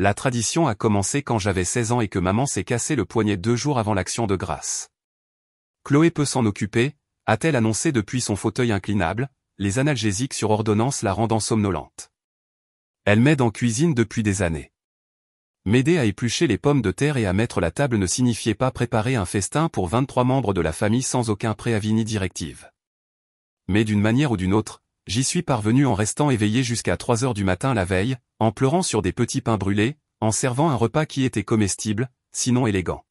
La tradition a commencé quand j'avais 16 ans et que maman s'est cassé le poignet 2 jours avant l'action de grâce. Chloé peut s'en occuper, a-t-elle annoncé depuis son fauteuil inclinable, les analgésiques sur ordonnance la rendant somnolente. Elle m'aide en cuisine depuis des années. M'aider à éplucher les pommes de terre et à mettre la table ne signifiait pas préparer un festin pour 23 membres de la famille sans aucun préavis ni directive. Mais d'une manière ou d'une autre, j'y suis parvenu en restant éveillé jusqu'à 3 heures du matin la veille, en pleurant sur des petits pains brûlés, en servant un repas qui était comestible, sinon élégant.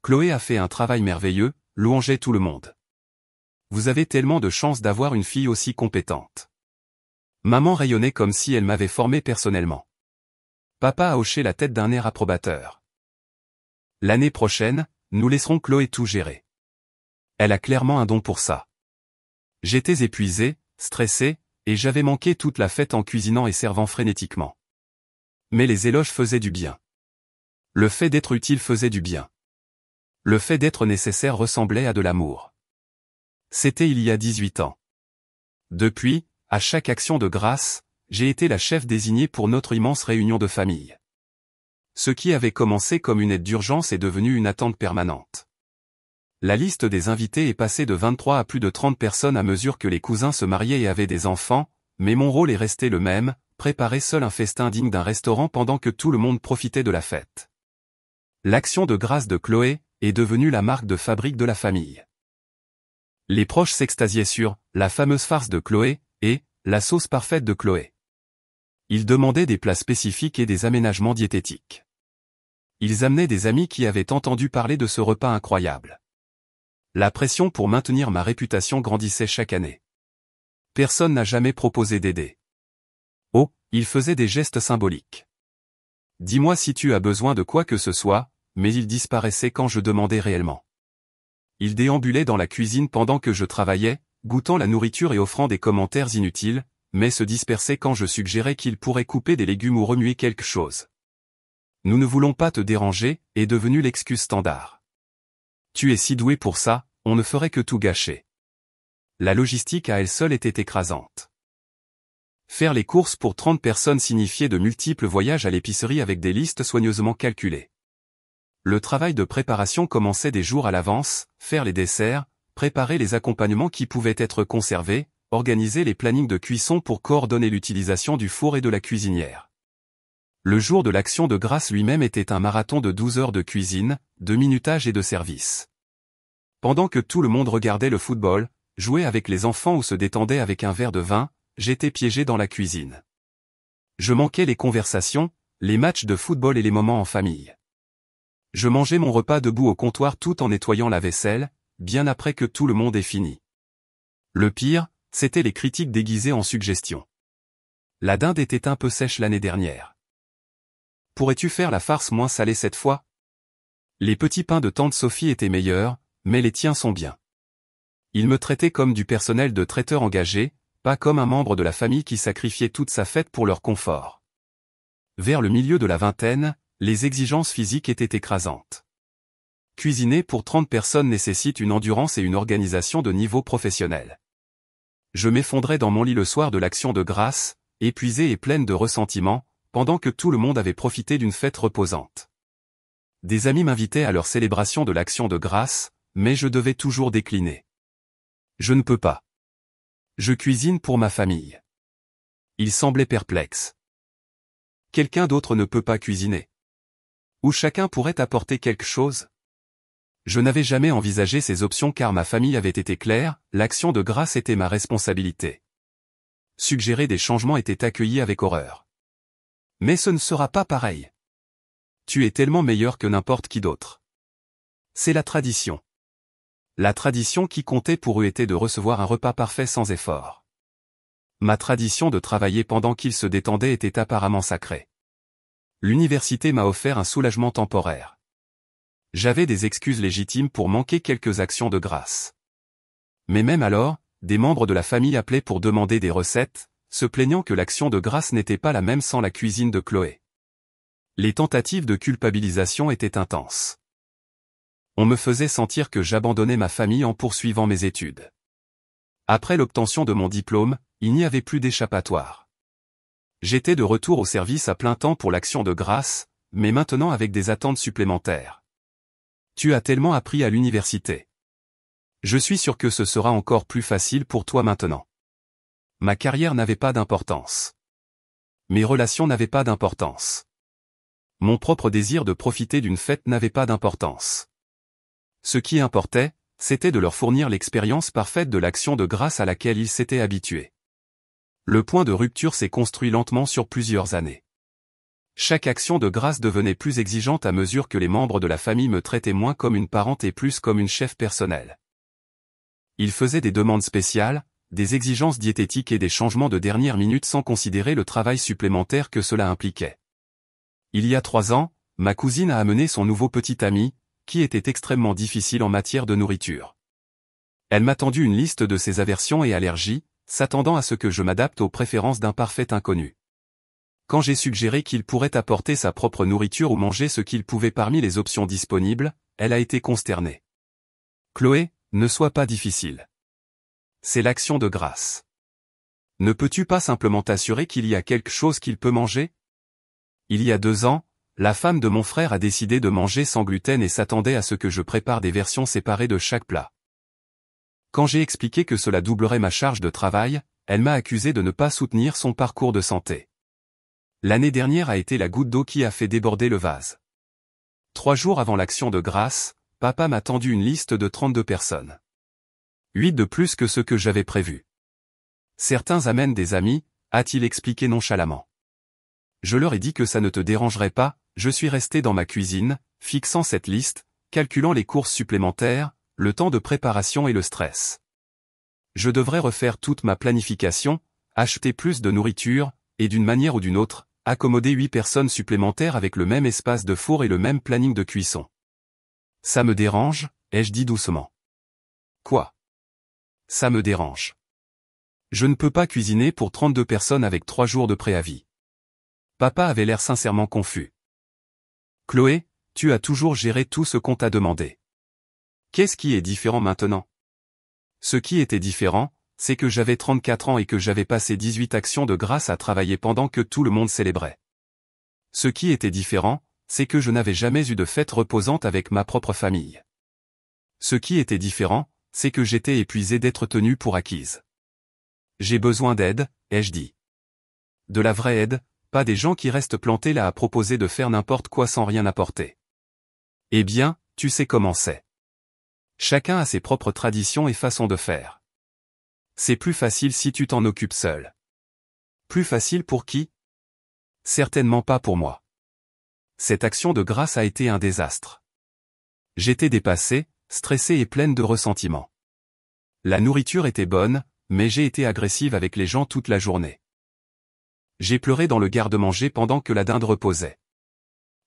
Chloé a fait un travail merveilleux, louangeait tout le monde. Vous avez tellement de chance d'avoir une fille aussi compétente. Maman rayonnait comme si elle m'avait formé personnellement. Papa a hoché la tête d'un air approbateur. L'année prochaine, nous laisserons Chloé tout gérer. Elle a clairement un don pour ça. J'étais épuisé, stressé, et j'avais manqué toute la fête en cuisinant et servant frénétiquement. Mais les éloges faisaient du bien. Le fait d'être utile faisait du bien. Le fait d'être nécessaire ressemblait à de l'amour. C'était il y a 18 ans. Depuis, à chaque action de grâce, j'ai été la chef désignée pour notre immense réunion de famille. Ce qui avait commencé comme une aide d'urgence est devenu une attente permanente. La liste des invités est passée de 23 à plus de 30 personnes à mesure que les cousins se mariaient et avaient des enfants, mais mon rôle est resté le même, préparer seul un festin digne d'un restaurant pendant que tout le monde profitait de la fête. L'action de grâce de Chloé est devenue la marque de fabrique de la famille. Les proches s'extasiaient sur la fameuse farce de Chloé et la sauce parfaite de Chloé. Ils demandaient des plats spécifiques et des aménagements diététiques. Ils amenaient des amis qui avaient entendu parler de ce repas incroyable. La pression pour maintenir ma réputation grandissait chaque année. Personne n'a jamais proposé d'aider. Oh, il faisait des gestes symboliques. Dis-moi si tu as besoin de quoi que ce soit, mais il disparaissait quand je demandais réellement. Il déambulait dans la cuisine pendant que je travaillais, goûtant la nourriture et offrant des commentaires inutiles, mais se dispersait quand je suggérais qu'il pourrait couper des légumes ou remuer quelque chose. Nous ne voulons pas te déranger, est devenu l'excuse standard. Tu es si doué pour ça, on ne ferait que tout gâcher. La logistique à elle seule était écrasante. Faire les courses pour 30 personnes signifiait de multiples voyages à l'épicerie avec des listes soigneusement calculées. Le travail de préparation commençait des jours à l'avance, faire les desserts, préparer les accompagnements qui pouvaient être conservés, organiser les plannings de cuisson pour coordonner l'utilisation du four et de la cuisinière. Le jour de l'action de grâce lui-même était un marathon de 12 heures de cuisine, de minutage et de service. Pendant que tout le monde regardait le football, jouait avec les enfants ou se détendait avec un verre de vin, j'étais piégé dans la cuisine. Je manquais les conversations, les matchs de football et les moments en famille. Je mangeais mon repas debout au comptoir tout en nettoyant la vaisselle, bien après que tout le monde ait fini. Le pire, c'étaient les critiques déguisées en suggestions. La dinde était un peu sèche l'année dernière. Pourrais-tu faire la farce moins salée cette fois? Les petits pains de tante Sophie étaient meilleurs, mais les tiens sont bien. Ils me traitaient comme du personnel de traiteur engagé, pas comme un membre de la famille qui sacrifiait toute sa fête pour leur confort. Vers le milieu de la vingtaine, les exigences physiques étaient écrasantes. Cuisiner pour 30 personnes nécessite une endurance et une organisation de niveau professionnel. Je m'effondrais dans mon lit le soir de l'action de grâce, épuisé et pleine de ressentiment, pendant que tout le monde avait profité d'une fête reposante. Des amis m'invitaient à leur célébration de l'action de grâce, mais je devais toujours décliner. Je ne peux pas. Je cuisine pour ma famille. Ils semblaient perplexes. Quelqu'un d'autre ne peut pas cuisiner. Ou chacun pourrait apporter quelque chose? Je n'avais jamais envisagé ces options car ma famille avait été claire, l'action de grâce était ma responsabilité. Suggérer des changements était accueilli avec horreur. Mais ce ne sera pas pareil. Tu es tellement meilleur que n'importe qui d'autre. C'est la tradition. La tradition qui comptait pour eux était de recevoir un repas parfait sans effort. Ma tradition de travailler pendant qu'ils se détendaient était apparemment sacrée. L'université m'a offert un soulagement temporaire. J'avais des excuses légitimes pour manquer quelques actions de grâce. Mais même alors, des membres de la famille appelaient pour demander des recettes, se plaignant que l'action de grâce n'était pas la même sans la cuisine de Chloé. Les tentatives de culpabilisation étaient intenses. On me faisait sentir que j'abandonnais ma famille en poursuivant mes études. Après l'obtention de mon diplôme, il n'y avait plus d'échappatoire. J'étais de retour au service à plein temps pour l'Action de grâce, mais maintenant avec des attentes supplémentaires. Tu as tellement appris à l'université. Je suis sûr que ce sera encore plus facile pour toi maintenant. Ma carrière n'avait pas d'importance. Mes relations n'avaient pas d'importance. Mon propre désir de profiter d'une fête n'avait pas d'importance. Ce qui importait, c'était de leur fournir l'expérience parfaite de l'Action de grâce à laquelle ils s'étaient habitués. Le point de rupture s'est construit lentement sur plusieurs années. Chaque action de grâce devenait plus exigeante à mesure que les membres de la famille me traitaient moins comme une parente et plus comme une chef personnelle. Ils faisaient des demandes spéciales, des exigences diététiques et des changements de dernière minute sans considérer le travail supplémentaire que cela impliquait. Il y a 3 ans, ma cousine a amené son nouveau petit ami, qui était extrêmement difficile en matière de nourriture. Elle m'a tendu une liste de ses aversions et allergies, s'attendant à ce que je m'adapte aux préférences d'un parfait inconnu. Quand j'ai suggéré qu'il pourrait apporter sa propre nourriture ou manger ce qu'il pouvait parmi les options disponibles, elle a été consternée. Chloé, ne sois pas difficile. C'est l'Action de grâce. Ne peux-tu pas simplement t'assurer qu'il y a quelque chose qu'il peut manger? Il y a 2 ans, la femme de mon frère a décidé de manger sans gluten et s'attendait à ce que je prépare des versions séparées de chaque plat. Quand j'ai expliqué que cela doublerait ma charge de travail, elle m'a accusé de ne pas soutenir son parcours de santé. L'année dernière a été la goutte d'eau qui a fait déborder le vase. 3 jours avant l'Action de grâce, papa m'a tendu une liste de 32 personnes. 8 de plus que ce que j'avais prévu. Certains amènent des amis, a-t-il expliqué nonchalamment. Je leur ai dit que ça ne te dérangerait pas, je suis resté dans ma cuisine, fixant cette liste, calculant les courses supplémentaires, le temps de préparation et le stress. Je devrais refaire toute ma planification, acheter plus de nourriture, et d'une manière ou d'une autre, accommoder 8 personnes supplémentaires avec le même espace de four et le même planning de cuisson. Ça me dérange, ai-je dit doucement. Quoi? Ça me dérange. Je ne peux pas cuisiner pour 32 personnes avec 3 jours de préavis. Papa avait l'air sincèrement confus. Chloé, tu as toujours géré tout ce qu'on t'a demandé. Qu'est-ce qui est différent maintenant? Ce qui était différent, c'est que j'avais 34 ans et que j'avais passé 18 actions de grâce à travailler pendant que tout le monde célébrait. Ce qui était différent, c'est que je n'avais jamais eu de fête reposante avec ma propre famille. Ce qui était différent, c'est que j'étais épuisé d'être tenu pour acquise. J'ai besoin d'aide, ai-je dit. De la vraie aide, pas des gens qui restent plantés là à proposer de faire n'importe quoi sans rien apporter. Eh bien, tu sais comment c'est. Chacun a ses propres traditions et façons de faire. C'est plus facile si tu t'en occupes seul. Plus facile pour qui? Certainement pas pour moi. Cette action de grâce a été un désastre. J'étais dépassé, stressé et pleine de ressentiment. La nourriture était bonne, mais j'ai été agressive avec les gens toute la journée. J'ai pleuré dans le garde-manger pendant que la dinde reposait.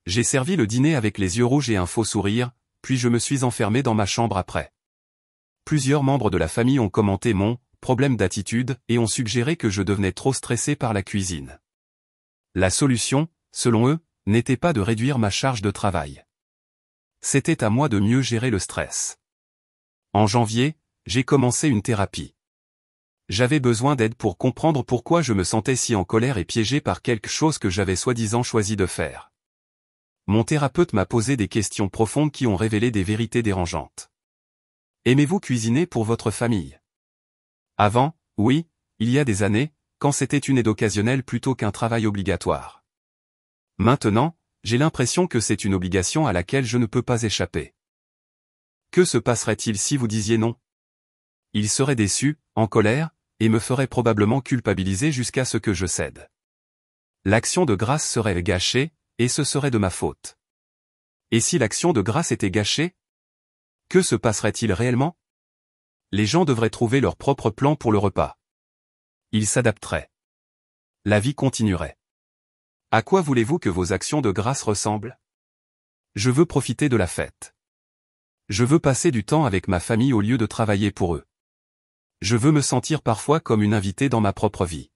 J'ai servi le dîner avec les yeux rouges et un faux sourire, puis je me suis enfermé dans ma chambre après. Plusieurs membres de la famille ont commenté mon problème d'attitude et ont suggéré que je devenais trop stressé par la cuisine. La solution, selon eux, n'était pas de réduire ma charge de travail. C'était à moi de mieux gérer le stress. En janvier, j'ai commencé une thérapie. J'avais besoin d'aide pour comprendre pourquoi je me sentais si en colère et piégé par quelque chose que j'avais soi-disant choisi de faire. Mon thérapeute m'a posé des questions profondes qui ont révélé des vérités dérangeantes. Aimez-vous cuisiner pour votre famille? Avant, oui, il y a des années, quand c'était une aide occasionnelle plutôt qu'un travail obligatoire. Maintenant, j'ai l'impression que c'est une obligation à laquelle je ne peux pas échapper. Que se passerait-il si vous disiez non? Il serait déçu, en colère, et me ferait probablement culpabiliser jusqu'à ce que je cède. L'action de grâce serait gâchée, et ce serait de ma faute. Et si l'action de grâce était gâchée? Que se passerait-il réellement? Les gens devraient trouver leur propre plan pour le repas. Ils s'adapteraient. La vie continuerait. À quoi voulez-vous que vos actions de grâce ressemblent? Je veux profiter de la fête. Je veux passer du temps avec ma famille au lieu de travailler pour eux. Je veux me sentir parfois comme une invitée dans ma propre vie.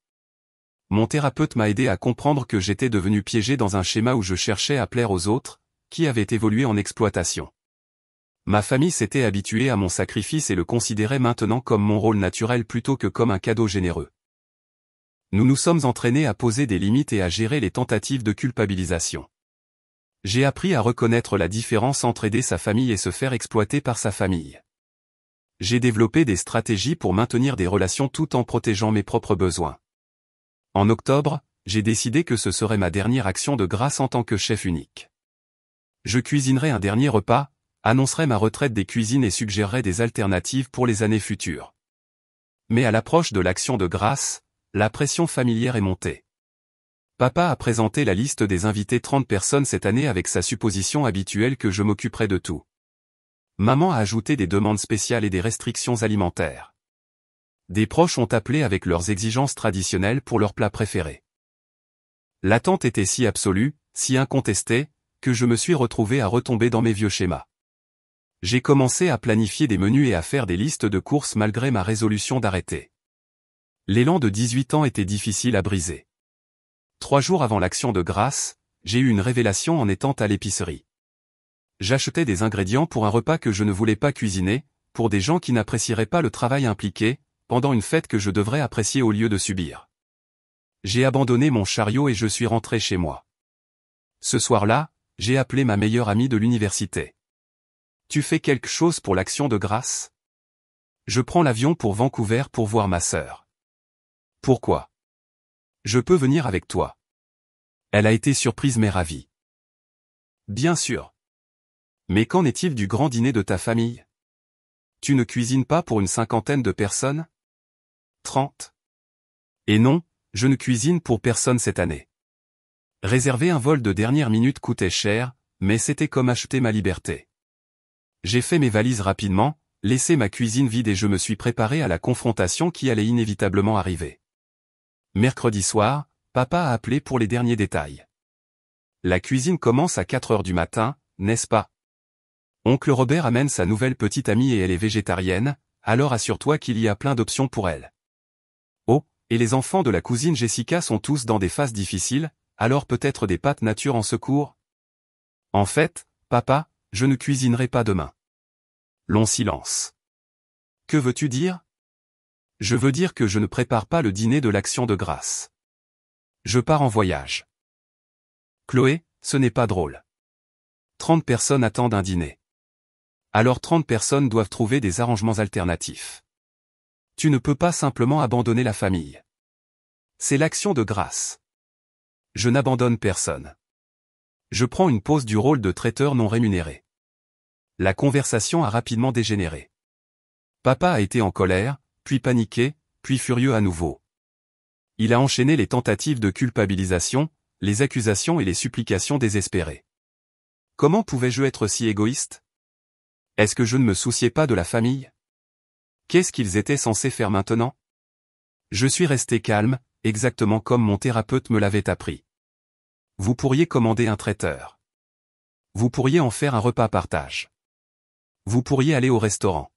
Mon thérapeute m'a aidé à comprendre que j'étais devenu piégé dans un schéma où je cherchais à plaire aux autres, qui avaient évolué en exploitation. Ma famille s'était habituée à mon sacrifice et le considérait maintenant comme mon rôle naturel plutôt que comme un cadeau généreux. Nous nous sommes entraînés à poser des limites et à gérer les tentatives de culpabilisation. J'ai appris à reconnaître la différence entre aider sa famille et se faire exploiter par sa famille. J'ai développé des stratégies pour maintenir des relations tout en protégeant mes propres besoins. En octobre, j'ai décidé que ce serait ma dernière action de grâce en tant que chef unique. Je cuisinerai un dernier repas, annoncerai ma retraite des cuisines et suggérerai des alternatives pour les années futures. Mais à l'approche de l'action de grâce, la pression familière est montée. Papa a présenté la liste des invités 30 personnes cette année avec sa supposition habituelle que je m'occuperais de tout. Maman a ajouté des demandes spéciales et des restrictions alimentaires. Des proches ont appelé avec leurs exigences traditionnelles pour leurs plats préférés. L'attente était si absolue, si incontestée, que je me suis retrouvé à retomber dans mes vieux schémas. J'ai commencé à planifier des menus et à faire des listes de courses malgré ma résolution d'arrêter. L'élan de 18 ans était difficile à briser. 3 jours avant l'action de grâce, j'ai eu une révélation en étant à l'épicerie. J'achetais des ingrédients pour un repas que je ne voulais pas cuisiner, pour des gens qui n'apprécieraient pas le travail impliqué, pendant une fête que je devrais apprécier au lieu de subir. J'ai abandonné mon chariot et je suis rentré chez moi. Ce soir-là, j'ai appelé ma meilleure amie de l'université. Tu fais quelque chose pour l'action de grâce? Je prends l'avion pour Vancouver pour voir ma sœur. Pourquoi? Je peux venir avec toi. Elle a été surprise mais ravie. Bien sûr. Mais qu'en est-il du grand dîner de ta famille? Tu ne cuisines pas pour une 50aine de personnes? 30. Et non, je ne cuisine pour personne cette année. Réserver un vol de dernière minute coûtait cher, mais c'était comme acheter ma liberté. J'ai fait mes valises rapidement, laissé ma cuisine vide et je me suis préparé à la confrontation qui allait inévitablement arriver. Mercredi soir, papa a appelé pour les derniers détails. La cuisine commence à 4 heures du matin, n'est-ce pas? Oncle Robert amène sa nouvelle petite amie et elle est végétarienne, alors assure-toi qu'il y a plein d'options pour elle. Oh, et les enfants de la cousine Jessica sont tous dans des phases difficiles, alors peut-être des pâtes nature en secours? En fait, papa, je ne cuisinerai pas demain. Long silence. Que veux-tu dire? Je veux dire que je ne prépare pas le dîner de l'action de grâce. Je pars en voyage. Chloé, ce n'est pas drôle. 30 personnes attendent un dîner. Alors 30 personnes doivent trouver des arrangements alternatifs. Tu ne peux pas simplement abandonner la famille. C'est l'action de grâce. Je n'abandonne personne. Je prends une pause du rôle de traiteur non rémunéré. La conversation a rapidement dégénéré. Papa a été en colère, puis paniqué, puis furieux à nouveau. Il a enchaîné les tentatives de culpabilisation, les accusations et les supplications désespérées. Comment pouvais-je être si égoïste? Est-ce que je ne me souciais pas de la famille? Qu'est-ce qu'ils étaient censés faire maintenant? Je suis resté calme, exactement comme mon thérapeute me l'avait appris. Vous pourriez commander un traiteur. Vous pourriez en faire un repas partage. Vous pourriez aller au restaurant.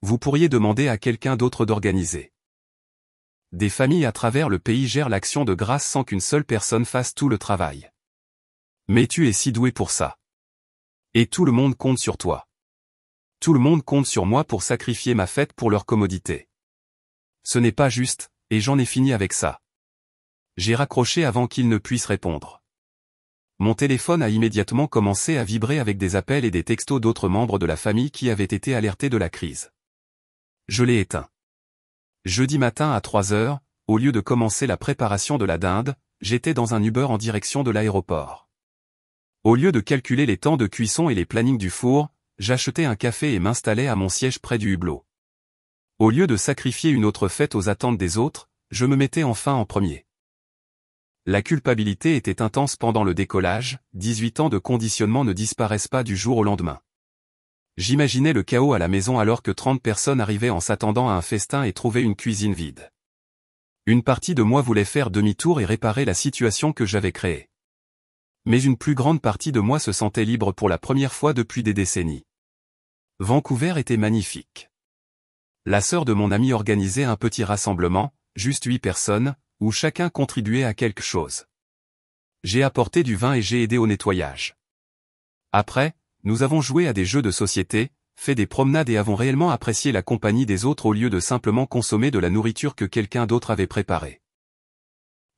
Vous pourriez demander à quelqu'un d'autre d'organiser. Des familles à travers le pays gèrent l'action de grâce sans qu'une seule personne fasse tout le travail. Mais tu es si doué pour ça. Et tout le monde compte sur toi. Tout le monde compte sur moi pour sacrifier ma fête pour leur commodité. Ce n'est pas juste, et j'en ai fini avec ça. J'ai raccroché avant qu'il ne puisse répondre. Mon téléphone a immédiatement commencé à vibrer avec des appels et des textos d'autres membres de la famille qui avaient été alertés de la crise. Je l'ai éteint. Jeudi matin à 3 heures, au lieu de commencer la préparation de la dinde, j'étais dans un Uber en direction de l'aéroport. Au lieu de calculer les temps de cuisson et les plannings du four, j'achetais un café et m'installais à mon siège près du hublot. Au lieu de sacrifier une autre fête aux attentes des autres, je me mettais enfin en premier. La culpabilité était intense pendant le décollage, 18 ans de conditionnement ne disparaissent pas du jour au lendemain. J'imaginais le chaos à la maison alors que 30 personnes arrivaient en s'attendant à un festin et trouvaient une cuisine vide. Une partie de moi voulait faire demi-tour et réparer la situation que j'avais créée. Mais une plus grande partie de moi se sentait libre pour la première fois depuis des décennies. Vancouver était magnifique. La sœur de mon ami organisait un petit rassemblement, juste 8 personnes, où chacun contribuait à quelque chose. J'ai apporté du vin et j'ai aidé au nettoyage. Après, nous avons joué à des jeux de société, fait des promenades et avons réellement apprécié la compagnie des autres au lieu de simplement consommer de la nourriture que quelqu'un d'autre avait préparée.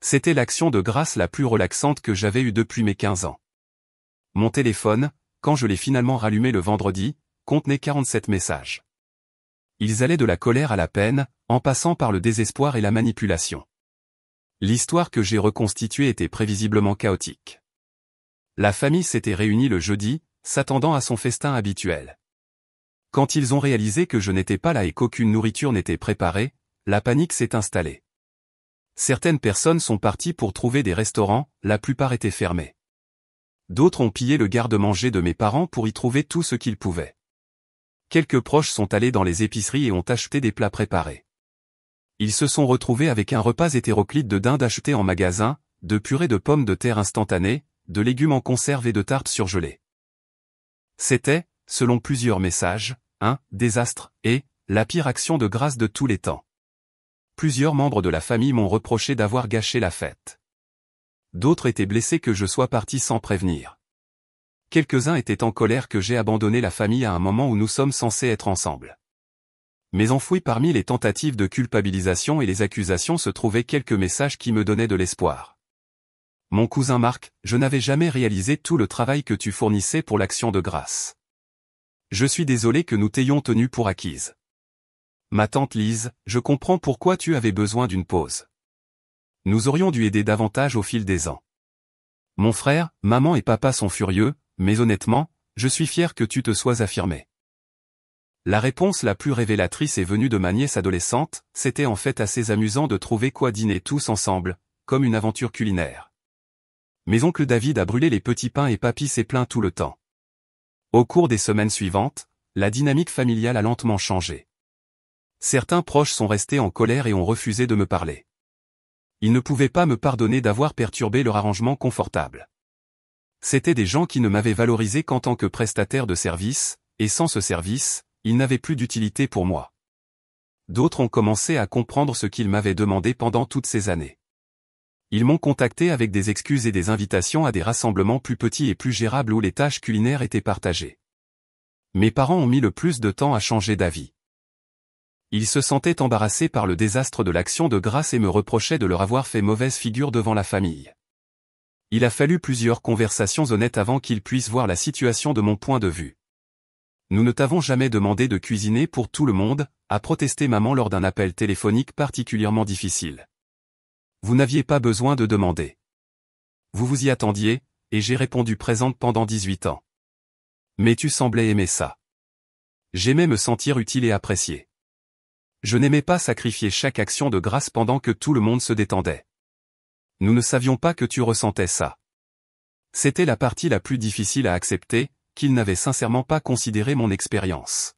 C'était l'action de grâce la plus relaxante que j'avais eue depuis mes 15 ans. Mon téléphone, quand je l'ai finalement rallumé le vendredi, contenait 47 messages. Ils allaient de la colère à la peine, en passant par le désespoir et la manipulation. L'histoire que j'ai reconstituée était prévisiblement chaotique. La famille s'était réunie le jeudi, s'attendant à son festin habituel. Quand ils ont réalisé que je n'étais pas là et qu'aucune nourriture n'était préparée, la panique s'est installée. Certaines personnes sont parties pour trouver des restaurants, la plupart étaient fermés. D'autres ont pillé le garde-manger de mes parents pour y trouver tout ce qu'ils pouvaient. Quelques proches sont allés dans les épiceries et ont acheté des plats préparés. Ils se sont retrouvés avec un repas hétéroclite de dinde acheté en magasin, de purée de pommes de terre instantanées, de légumes en conserve et de tartes surgelées. C'était, selon plusieurs messages, un désastre et la pire action de grâce de tous les temps. Plusieurs membres de la famille m'ont reproché d'avoir gâché la fête. D'autres étaient blessés que je sois parti sans prévenir. Quelques-uns étaient en colère que j'ai abandonné la famille à un moment où nous sommes censés être ensemble. Mais enfouis parmi les tentatives de culpabilisation et les accusations se trouvaient quelques messages qui me donnaient de l'espoir. Mon cousin Marc, je n'avais jamais réalisé tout le travail que tu fournissais pour l'action de grâce. Je suis désolé que nous t'ayons tenu pour acquise. Ma tante Lise, je comprends pourquoi tu avais besoin d'une pause. Nous aurions dû aider davantage au fil des ans. Mon frère, maman et papa sont furieux, mais honnêtement, je suis fier que tu te sois affirmé. La réponse la plus révélatrice est venue de ma nièce adolescente, c'était en fait assez amusant de trouver quoi dîner tous ensemble, comme une aventure culinaire. Mais oncle David a brûlé les petits pains et papy s'est plaint tout le temps. Au cours des semaines suivantes, la dynamique familiale a lentement changé. Certains proches sont restés en colère et ont refusé de me parler. Ils ne pouvaient pas me pardonner d'avoir perturbé leur arrangement confortable. C'étaient des gens qui ne m'avaient valorisé qu'en tant que prestataire de service, et sans ce service, ils n'avaient plus d'utilité pour moi. D'autres ont commencé à comprendre ce qu'ils m'avaient demandé pendant toutes ces années. Ils m'ont contacté avec des excuses et des invitations à des rassemblements plus petits et plus gérables où les tâches culinaires étaient partagées. Mes parents ont mis le plus de temps à changer d'avis. Ils se sentaient embarrassés par le désastre de l'action de grâce et me reprochaient de leur avoir fait mauvaise figure devant la famille. Il a fallu plusieurs conversations honnêtes avant qu'ils puissent voir la situation de mon point de vue. Nous ne t'avons jamais demandé de cuisiner pour tout le monde, a protesté maman lors d'un appel téléphonique particulièrement difficile. Vous n'aviez pas besoin de demander. Vous vous y attendiez, et j'ai répondu présente pendant 18 ans. Mais tu semblais aimer ça. J'aimais me sentir utile et apprécié. Je n'aimais pas sacrifier chaque action de grâce pendant que tout le monde se détendait. Nous ne savions pas que tu ressentais ça. C'était la partie la plus difficile à accepter, qu'ils n'avaient sincèrement pas considéré mon expérience.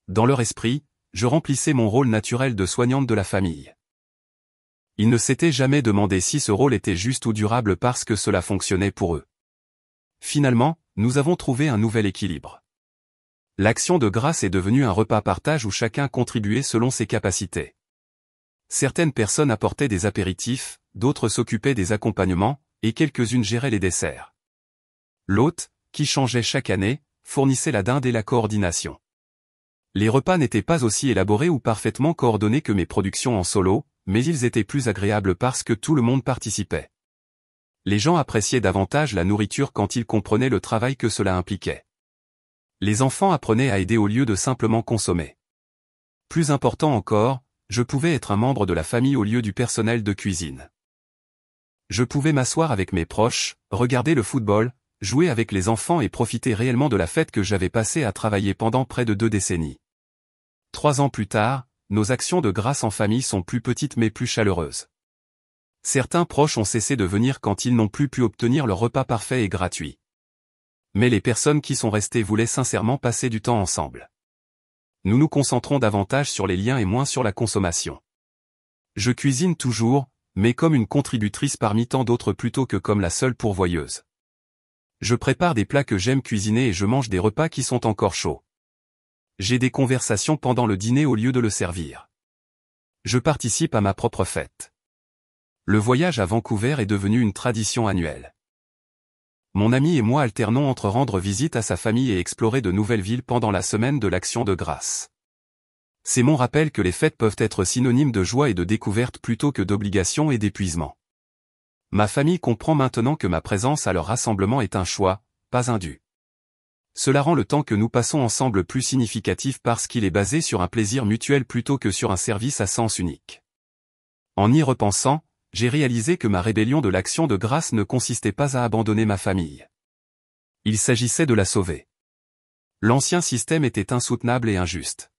Dans leur esprit, je remplissais mon rôle naturel de soignante de la famille. Ils ne s'étaient jamais demandé si ce rôle était juste ou durable parce que cela fonctionnait pour eux. Finalement, nous avons trouvé un nouvel équilibre. L'action de grâce est devenue un repas partage où chacun contribuait selon ses capacités. Certaines personnes apportaient des apéritifs, d'autres s'occupaient des accompagnements, et quelques-unes géraient les desserts. L'hôte, qui changeait chaque année, fournissait la dinde et la coordination. Les repas n'étaient pas aussi élaborés ou parfaitement coordonnés que mes productions en solo, mais ils étaient plus agréables parce que tout le monde participait. Les gens appréciaient davantage la nourriture quand ils comprenaient le travail que cela impliquait. Les enfants apprenaient à aider au lieu de simplement consommer. Plus important encore, je pouvais être un membre de la famille au lieu du personnel de cuisine. Je pouvais m'asseoir avec mes proches, regarder le football, jouer avec les enfants et profiter réellement de la fête que j'avais passée à travailler pendant près de 2 décennies. 3 ans plus tard, nos actions de grâce en famille sont plus petites mais plus chaleureuses. Certains proches ont cessé de venir quand ils n'ont plus pu obtenir leur repas parfait et gratuit. Mais les personnes qui sont restées voulaient sincèrement passer du temps ensemble. Nous nous concentrons davantage sur les liens et moins sur la consommation. Je cuisine toujours, mais comme une contributrice parmi tant d'autres plutôt que comme la seule pourvoyeuse. Je prépare des plats que j'aime cuisiner et je mange des repas qui sont encore chauds. J'ai des conversations pendant le dîner au lieu de le servir. Je participe à ma propre fête. Le voyage à Vancouver est devenu une tradition annuelle. Mon ami et moi alternons entre rendre visite à sa famille et explorer de nouvelles villes pendant la semaine de l'action de grâce. C'est mon rappel que les fêtes peuvent être synonymes de joie et de découverte plutôt que d'obligation et d'épuisement. Ma famille comprend maintenant que ma présence à leur rassemblement est un choix, pas un dû. Cela rend le temps que nous passons ensemble plus significatif parce qu'il est basé sur un plaisir mutuel plutôt que sur un service à sens unique. En y repensant, j'ai réalisé que ma rébellion de l'action de grâce ne consistait pas à abandonner ma famille. Il s'agissait de la sauver. L'ancien système était insoutenable et injuste.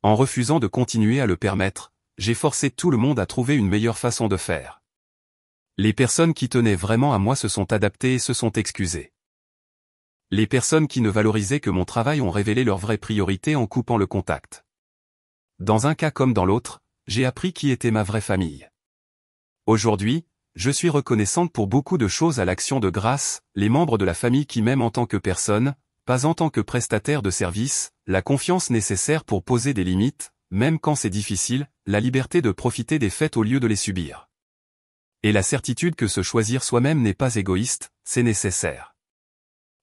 En refusant de continuer à le permettre, j'ai forcé tout le monde à trouver une meilleure façon de faire. Les personnes qui tenaient vraiment à moi se sont adaptées et se sont excusées. Les personnes qui ne valorisaient que mon travail ont révélé leurs vraies priorités en coupant le contact. Dans un cas comme dans l'autre, j'ai appris qui était ma vraie famille. Aujourd'hui, je suis reconnaissante pour beaucoup de choses à l'action de grâce, les membres de la famille qui m'aiment en tant que personne, pas en tant que prestataire de service, la confiance nécessaire pour poser des limites, même quand c'est difficile, la liberté de profiter des fêtes au lieu de les subir. Et la certitude que se choisir soi-même n'est pas égoïste, c'est nécessaire.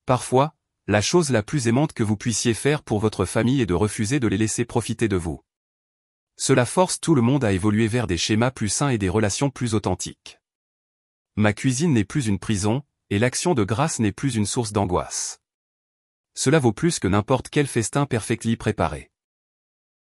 Parfois, la chose la plus aimante que vous puissiez faire pour votre famille est de refuser de les laisser profiter de vous. Cela force tout le monde à évoluer vers des schémas plus sains et des relations plus authentiques. Ma cuisine n'est plus une prison, et l'action de grâce n'est plus une source d'angoisse. Cela vaut plus que n'importe quel festin perfectly préparé.